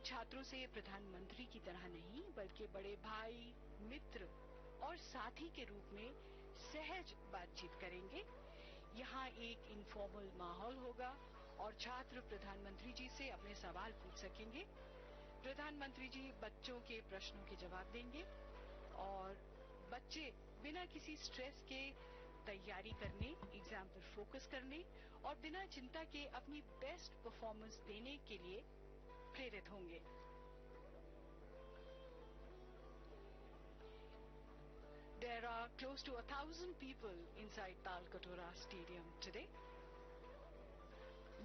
छात्रों से प्रधानमंत्री की तरह नहीं बल्कि बड़े भाई, मित्र और साथी के रूप में सहज बातचीत करेंगे। यहाँ एक इनफॉर्मल माहौल होगा और छात्र प्रधानमंत्री जी से अपने सवाल पूछ सकेंगे। प्रधानमंत्री जी बच्चों के प्रश्नों के जवाब देंगे और बच्चे बिना किसी स्ट्रेस के तैयारी करने, एग्जाम पर फोकस करने और बिना चिंता के अपनी बेस्ट परफॉर्मेंस देने के लिए प्रेरित होंगे। There are close to 1,000 people inside Talkatora Stadium today.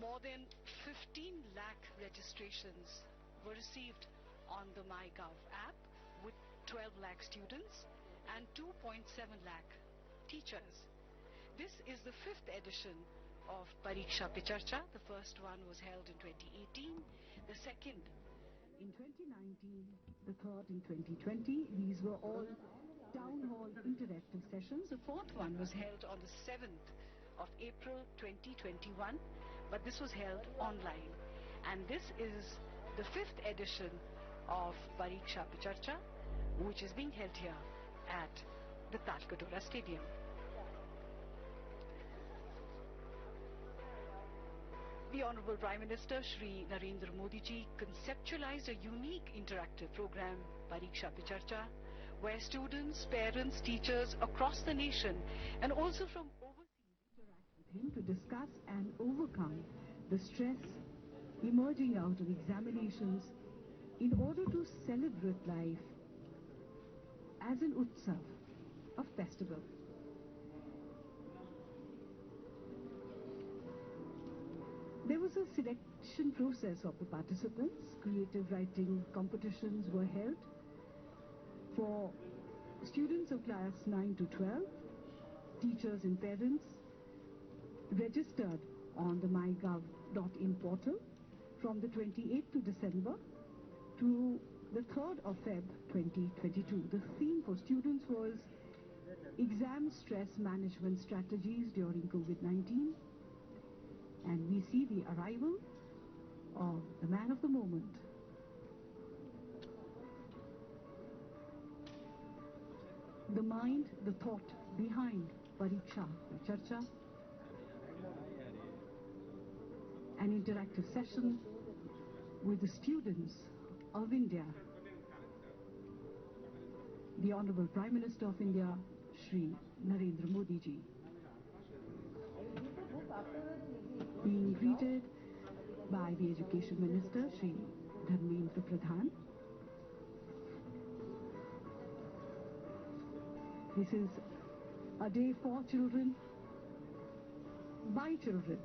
More than 15 lakh registrations were received on the MyGov app with 12 lakh students and 2.7 lakh teachers. This is the 5th edition of Pariksha pe Charcha. The first one was held in 2018, the second in 2019, the third in 2020. These were all town hall interactive sessions. The fourth one was held on the 7th of April 2021, but this was held online. And this is the 5th edition of Pariksha pe Charcha, which is being held here at the Talkatora Stadium. The Honorable Prime Minister Shri Narendra Modi ji conceptualized a unique interactive program, Pariksha pe Charcha, where students, parents, teachers across the nation and also from overseas interact with him to discuss and overcome the stress emerging out of examinations in order to celebrate life as an utsav, a festival. There was a selection process of the participants. Creative writing competitions were held for students of class 9 to 12. Teachers and parents registered on the mygov.in portal from the 28th of December to the 3rd of Feb 2022. The theme for students was Exam Stress Management Strategies During COVID-19. And we see the arrival of the man of the moment. The mind, the thought behind Pariksha pe Charcha, an interactive session with the students of India. The Honorable Prime Minister of India, Shri Narendra Modi ji, being greeted by the Education Minister, Shri Dharmendra Pradhan. This is a day for children, by children.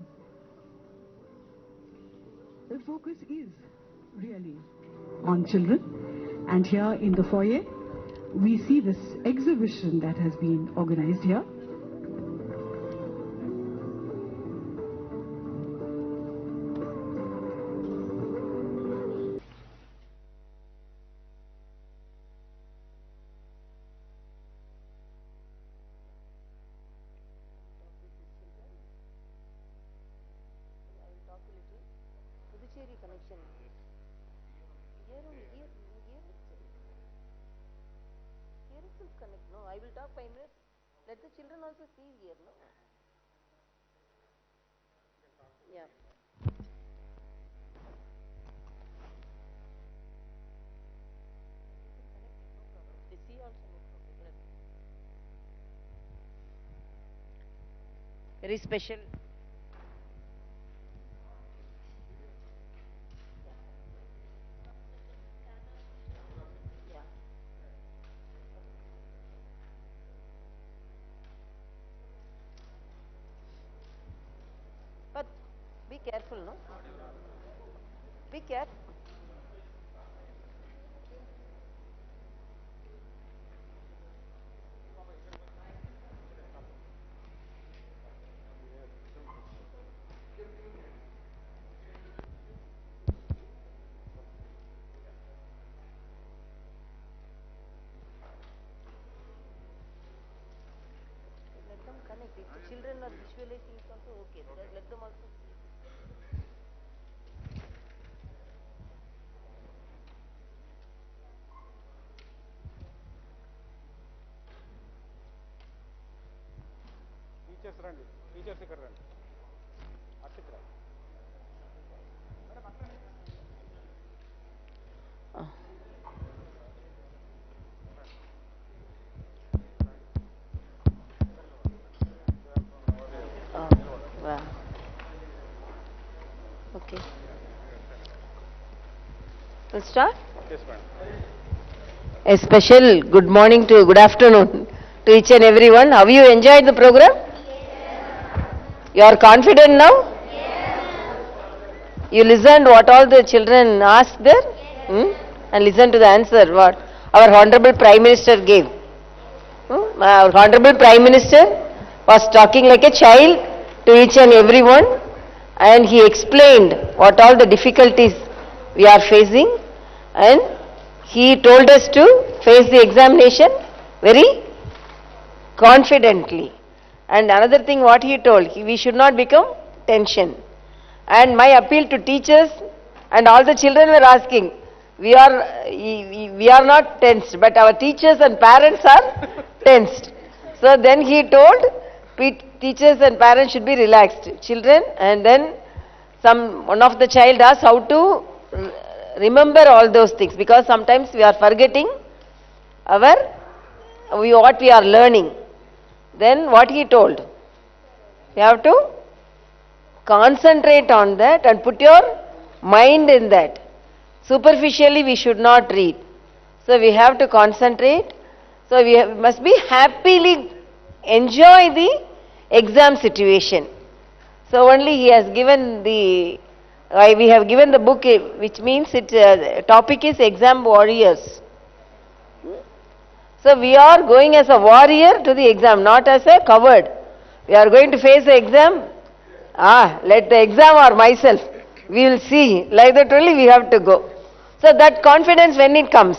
The focus is really on children. And here in the foyer, we see this exhibition that has been organized here. Connection. Here only, here itself connect, no? I will talk 5 minutes. Let the children also see here, no? Yeah. They see also, no problem. Very special. But be careful, no? Be careful. Let them connect. If the children are visualizing it also okay. Let them also see. Oh, wow. Okay. We'll start? A special good morning to good afternoon to each and everyone. Have you enjoyed the program? You are confident now? You listened what all the children asked there? Hmm? And listen to the answer what our Honorable Prime Minister gave. Our Honorable Prime Minister was talking like a child to each and everyone, and he explained what all the difficulties we are facing, and he told us to face the examination very confidently. And another thing what he told, we should not become tension. And my appeal to teachers and all the children were asking, we are not tensed, but our teachers and parents are tensed. So then he told teachers and parents should be relaxed. Children, and then one of the child asked how to remember all those things, because sometimes we are forgetting what we are learning. Then what he told, you have to concentrate on that and put your mind in that. Superficially we should not read. So we have to concentrate. So we must be happily enjoy the exam situation. So only he has given we have given the book, which means topic is exam warriors. So we are going as a warrior to the exam, not as a coward. We are going to face the exam. Let the exam or myself. We will see. Like that only we have to go. So that confidence when it comes,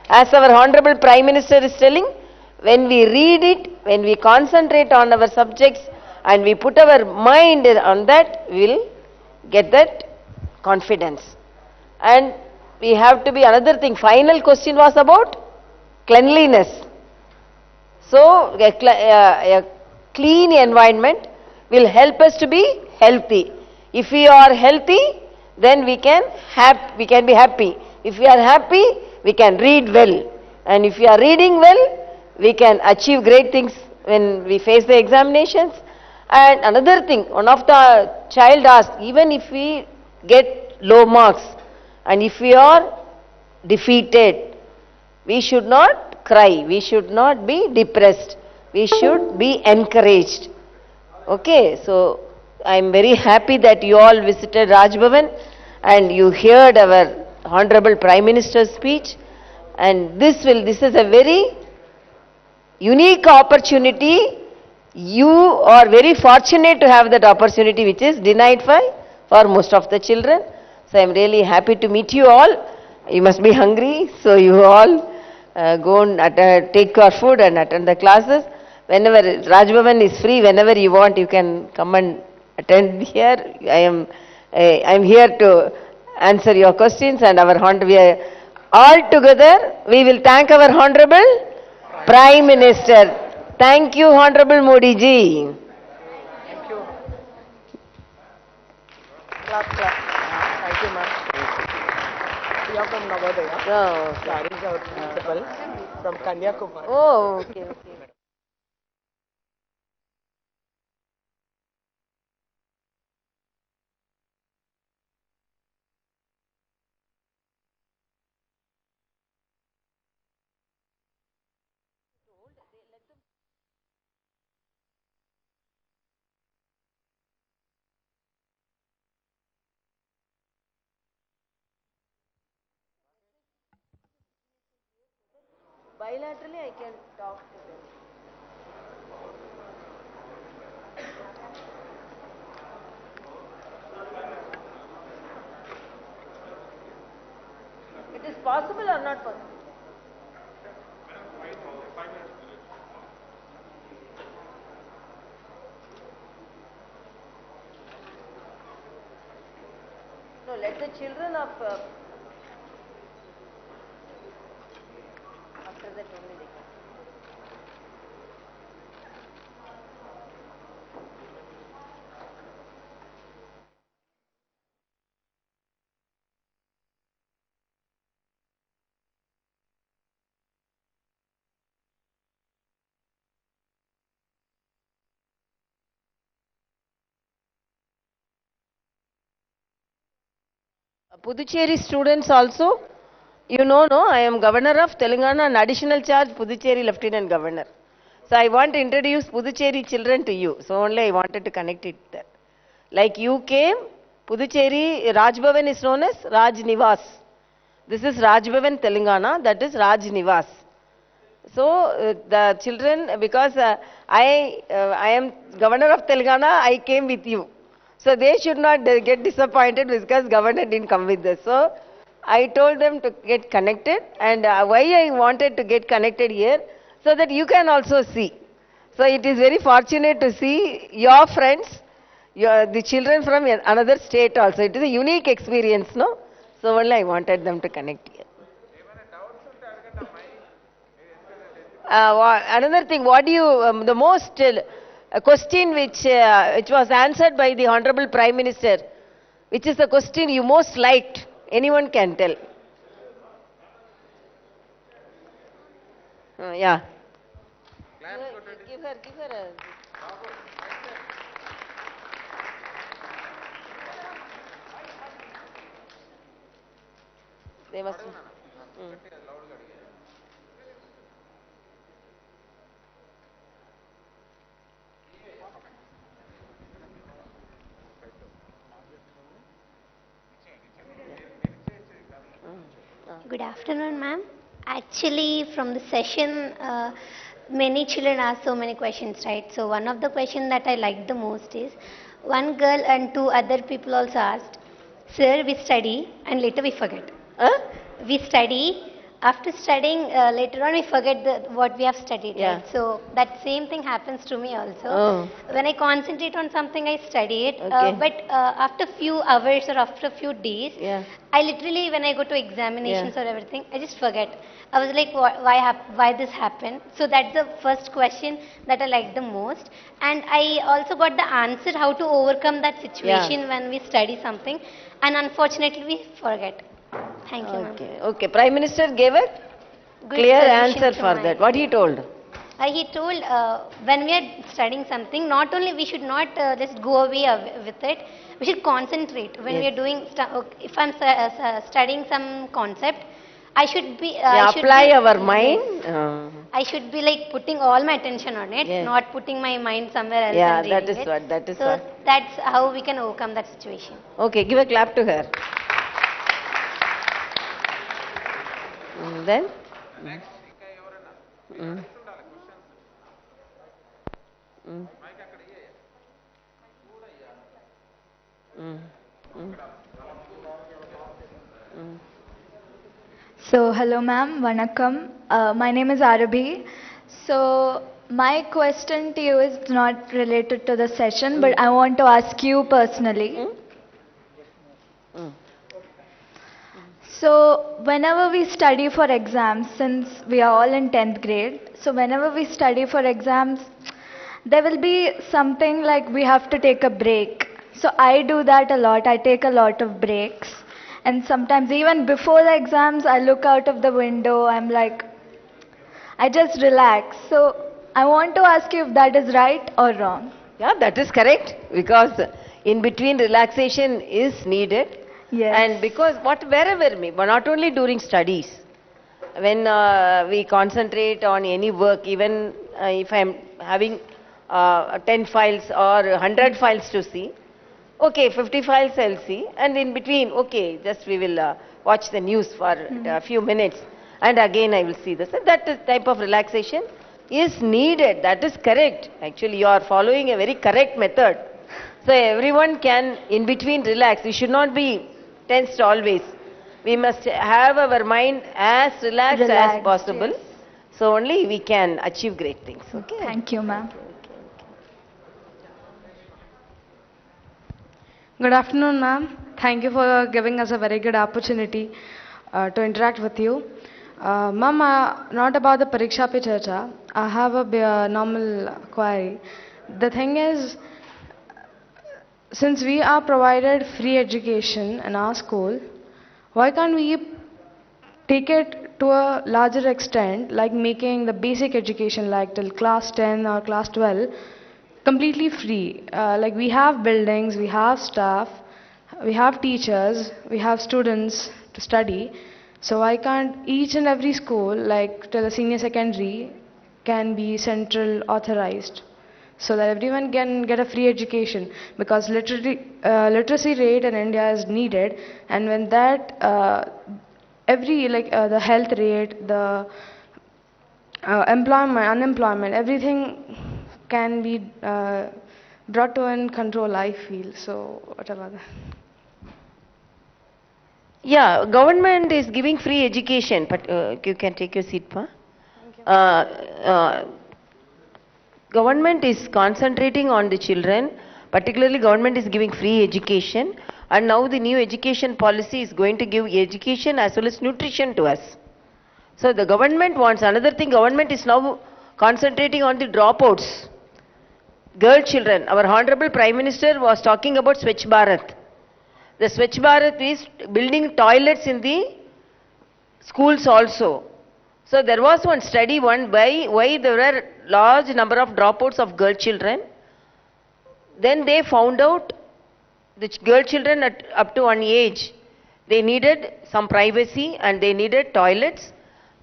as our Honorable Prime Minister is telling, when we read it, when we concentrate on our subjects and we put our mind on that, we will get that confidence. And we have to be, another thing, final question was about cleanliness. So a clean environment will help us to be healthy. If we are healthy, then we can be happy. If we are happy, we can read well. And if we are reading well, we can achieve great things when we face the examinations. And another thing, one of the child asked, even if we get low marks and if we are defeated, we should not cry, we should not be depressed, we should be encouraged. Okay, so I am very happy that you all visited Raj Bhavan and you heard our Honorable Prime Minister's speech, and this is a very unique opportunity. You are very fortunate to have that opportunity, which is denied for most of the children. So I am really happy to meet you all. You must be hungry, so you all go and take your food and attend the classes. Whenever Raj Bhavan is free, whenever you want, you can come and attend here. I am here to answer your questions, and all together we will thank our Honorable Prime Minister. Thank you, Honorable Modi ji. Thank you. Clap. Thank you, ma'am. We are from Navodaya. Oh, okay. Sari is our principal from Kanyakumari. Oh, okay. Bilaterally, I can talk to them. It is possible or not possible? No, let the children of after that only they can. Puducherry students also, you know, no, I am governor of Telangana and additional charge Puducherry lieutenant governor. So I want to introduce Puducherry children to you. So only I wanted to connect it there. Like you came, Puducherry Raj Bhavan is known as Raj Nivas. This is Raj Bhavan Telangana, that is Raj Nivas. So the children, because I am governor of Telangana, I came with you. So they should not get disappointed because governor didn't come with us. So I told them to get connected, and why I wanted to get connected here, so that you can also see. So it is very fortunate to see your friends, the children from another state also. It is a unique experience, no? So only I wanted them to connect here. Another thing, what do you, the most question which was answered by the Honorable Prime Minister, which is the question you most liked? Anyone can tell. Yeah. Give her a... They must... Good afternoon, ma'am. Actually, from the session, many children asked so many questions, right? So one of the questions that I liked the most is, one girl and two other people also asked, "Sir, we study and later we forget." Huh? We study. After studying, later on we forget what we have studied. Yeah. Right? So that same thing happens to me also. Oh. When I concentrate on something, I study it. Okay. But after few hours or after few days, Yeah. I literally, when I go to examinations or everything, I just forget. I was like, why this happened? So that's the first question that I like the most. And I also got the answer how to overcome that situation when we study something. And unfortunately, we forget. Thank you, ma'am. Okay, okay. Prime Minister gave a Good clear solution answer to for my- that. What he told? He told when we are studying something, not only we should not just go away with it, we should concentrate. When we Yes. are doing, if I'm studying some concept, I should be. Apply our Yes. mind. I should be like putting all my attention on it, Yes. not putting my mind somewhere else. Yeah, and that reading is it. what, that is so what. that's how we can overcome that situation. Okay, give a clap to her. Then? Mm. Mm. Mm. Mm. Mm. So, hello ma'am, Vanakkam. My name is Arabi. So, my question to you is not related to the session, but I want to ask you personally. Mm. Mm. So, whenever we study for exams, since we are all in 10th grade, so whenever we study for exams, there will be something like we have to take a break. So, I do that a lot. I take a lot of breaks. And sometimes, even before the exams, I look out of the window. I'm like, I just relax. So, I want to ask you if that is right or wrong. Yeah, that is correct. Because in between relaxation is needed. Yes. And because wherever but not only during studies, when we concentrate on any work, even if I'm having 10 files or 100 files to see, okay, 50 files I'll see, and in between, okay, just we will watch the news for a few minutes, and again I will see this. And that type of relaxation is needed. That is correct. Actually, you are following a very correct method. So everyone can in between relax. You should not be tensed always. We must have our mind as relaxed as possible. Yes. So only we can achieve great things. Okay. Thank you, ma'am. Good afternoon, ma'am. Thank you for giving us a very good opportunity to interact with you. Ma'am, not about the Pariksha Pe Charcha. I have a normal query. The thing is, since we are provided free education in our school, why can't we take it to a larger extent, like making the basic education like till class 10 or class 12 completely free? Like we have buildings, we have staff, we have teachers, we have students to study. So why can't each and every school, like till the senior secondary, can be central authorized, so that everyone can get a free education? Because literacy rate in India is needed, and when that the health rate, the employment, unemployment, everything can be brought to in control, I feel. So what about that? Yeah, government is giving free education, but you can take your seat, pa. Government is concentrating on the children, particularly government is giving free education, and now the new education policy is going to give education as well as nutrition to us. So the government wants another thing, government is now concentrating on the dropouts, girl children. Our Honorable Prime Minister was talking about Swachh Bharat. The Swachh Bharat is building toilets in the schools also. So there was one study by why there were large number of dropouts of girl children. Then they found out the girl children up to one age, they needed some privacy and they needed toilets,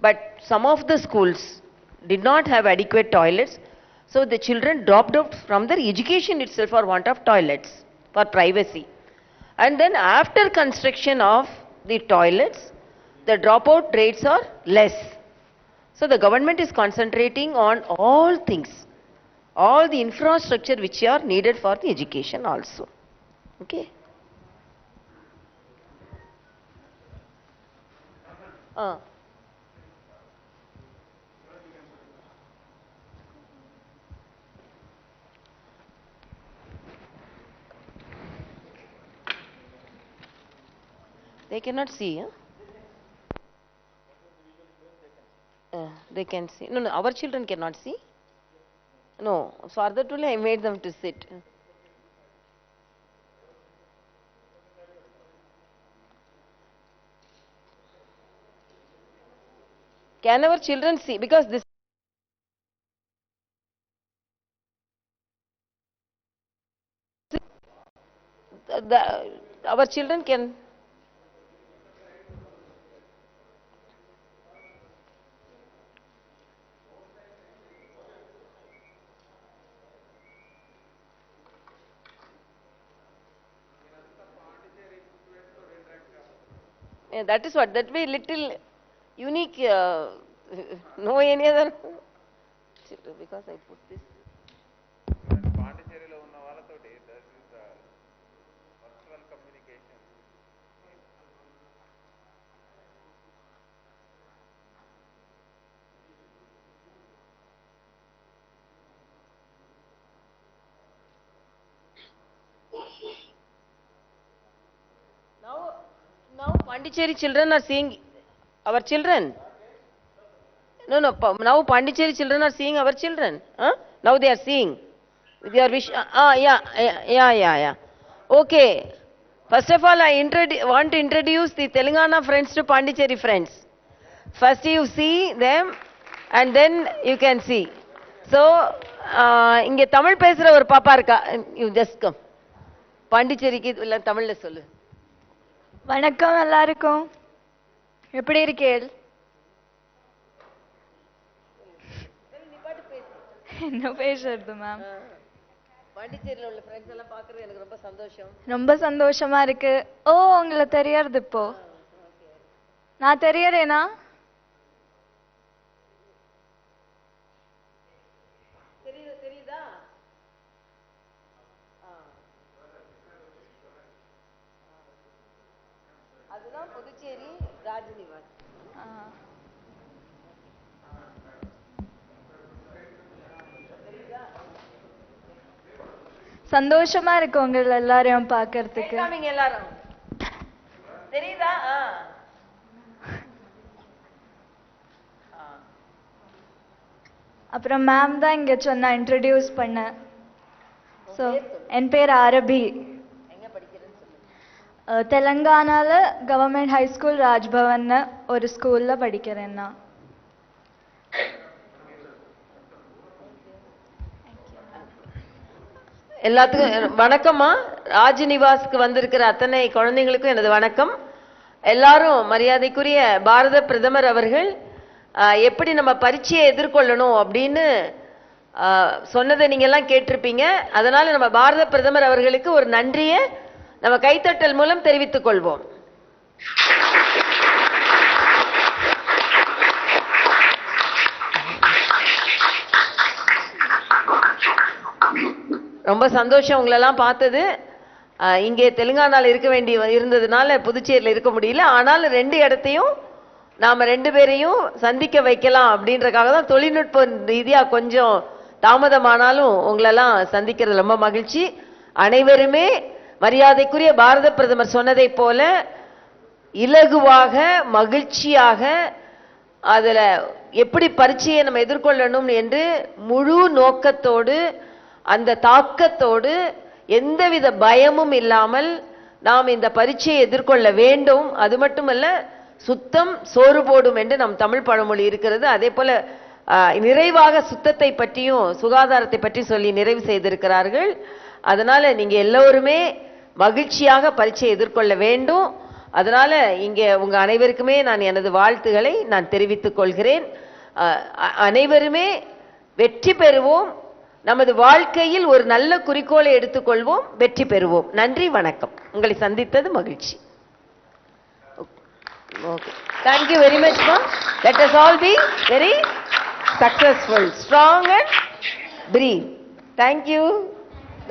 but some of the schools did not have adequate toilets. So the children dropped out from their education itself for want of toilets, for privacy. And then after construction of the toilets, the dropout rates are less. So the government is concentrating on all things, all the infrastructure which are needed for the education also. Okay. They cannot see, huh? They can see. No, our children cannot see. No, for that only I made them to sit. Can our children see? Because this our children can. Yeah, that is what, that way little unique, no any other, because I put this. Now Pondicherry children are seeing our children. No, now Pondicherry children are seeing our children. Huh? Now they are seeing. With your wish. Yeah. Okay. First of all, I want to introduce the Telangana friends to Pondicherry friends. First you see them and then you can see. So, இங்க தமிழ் பேசுற ஒரு பாப்பா இருக்கா. You just come. பாண்டிச்சேரிக்கு இல்ல தமிழ்ல சொல்லு. வணக்கம் எல்லாருக்கும். எப்படி இருக்கீர்கள்? என்ன பேசுறது மேம்? பாண்டிச்சேரியில உள்ள फ्रेंड्स எல்லாம் பார்க்கிறது எனக்கு ரொம்ப சந்தோஷம். ரொம்ப சந்தோஷமா இருக்கு. ஓ, உங்களுக்கு தெரியாது இப்போ. நான் தெரியறேனா? தெரியுதா? அதுதான் புதுச்சேரி ராஜ்நிவாஸ். சந்தோஷமா இருக்கு உங்களை எல்லாரையும் பார்க்கிறதுக்கு. எல்லாரும் தெரியுதா? அப்புறம் மேம் தான் இங்க சொன்னா இன்ட்ரோடியூஸ் பண்ண. ஸோ என் பேர் அரபி. எங்க படிக்கிறேன்னு சொல்லு. தெலங்கானால கவர்மெண்ட் ஹை ஸ்கூல் ராஜ்பவன் ஒரு ஸ்கூல்ல படிக்கிறேன்னா. எல்லாத்துக்கும் வணக்கம்மா. ராஜ்நிவாஸ்க்கு வந்திருக்கிற அத்தனை குழந்தைங்களுக்கும் எனது வணக்கம். எல்லாரும் மரியாதைக்குரிய பாரத பிரதமர் அவர்கள் எப்படி நம்ம பரீட்சையை எதிர்கொள்ளணும் அப்படின்னு சொன்னதை நீங்க எல்லாம் கேட்டிருப்பீங்க. அதனால நம்ம பாரத பிரதமர் அவர்களுக்கு ஒரு நன்றியை நம்ம கைத்தட்டல் மூலம் தெரிவித்துக் கொள்வோம். ரொம்ப சந்தோஷம் உங்களெல்லாம் பார்த்தது. இங்கே தெலுங்கானால இருக்க இருந்ததுனால புதுச்சேரியில் இருக்க முடியல. ஆனாலும் 2 இடத்தையும் நாம 2 பேரையும் சந்திக்க வைக்கலாம் அப்படின்றக்காக தான் தொழில்நுட்ப ரீதியா கொஞ்சம் தாமதமானாலும் உங்களெல்லாம் சந்திக்கிறது ரொம்ப மகிழ்ச்சி. அனைவருமே மரியாதைக்குரிய பாரத பிரதமர் சொன்னதை போல இலகுவாக மகிழ்ச்சியாக அதுல எப்படி பரீட்சையை நம்ம எதிர்கொள்ளணும் என்று முழு நோக்கத்தோடு அந்த தாக்கத்தோடு எந்தவித பயமும் இல்லாமல் நாம் இந்த பரீட்சையை எதிர்கொள்ள வேண்டும். அது மட்டுமல்ல, சுத்தம் சோறு போடும் என்று நம் தமிழ் பழமொழி இருக்கிறது. அதே போல நிறைவாக சுத்தத்தை பற்றியும் சுகாதாரத்தை பற்றி சொல்லி நிறைவு செய்திருக்கிறார்கள். அதனால நீங்க எல்லோருமே மகிழ்ச்சியாக பரீட்சையை எதிர்கொள்ள வேண்டும். அதனால இங்க உங்க அனைவருக்குமே நான் எனது வாழ்த்துக்களை நான் தெரிவித்துக் கொள்கிறேன். அனைவருமே வெற்றி பெறுவோம். நமது வாழ்க்கையில் ஒரு நல்ல குறிக்கோளை எடுத்துக்கொள்வோம், வெற்றி பெறுவோம். நன்றி, வணக்கம். உங்களை சந்தித்தது மகிழ்ச்சி. Okay. Thank you very much, ma'am. Let us all be very successful, strong and brave. Thank you.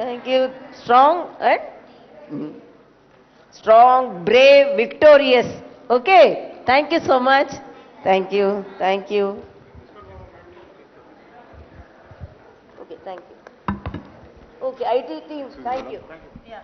Thank you. Strong and strong, brave, victorious. Okay. Thank you so much. Thank you. Thank you. Okay, thank you. Okay, IT team, thank you. Yeah.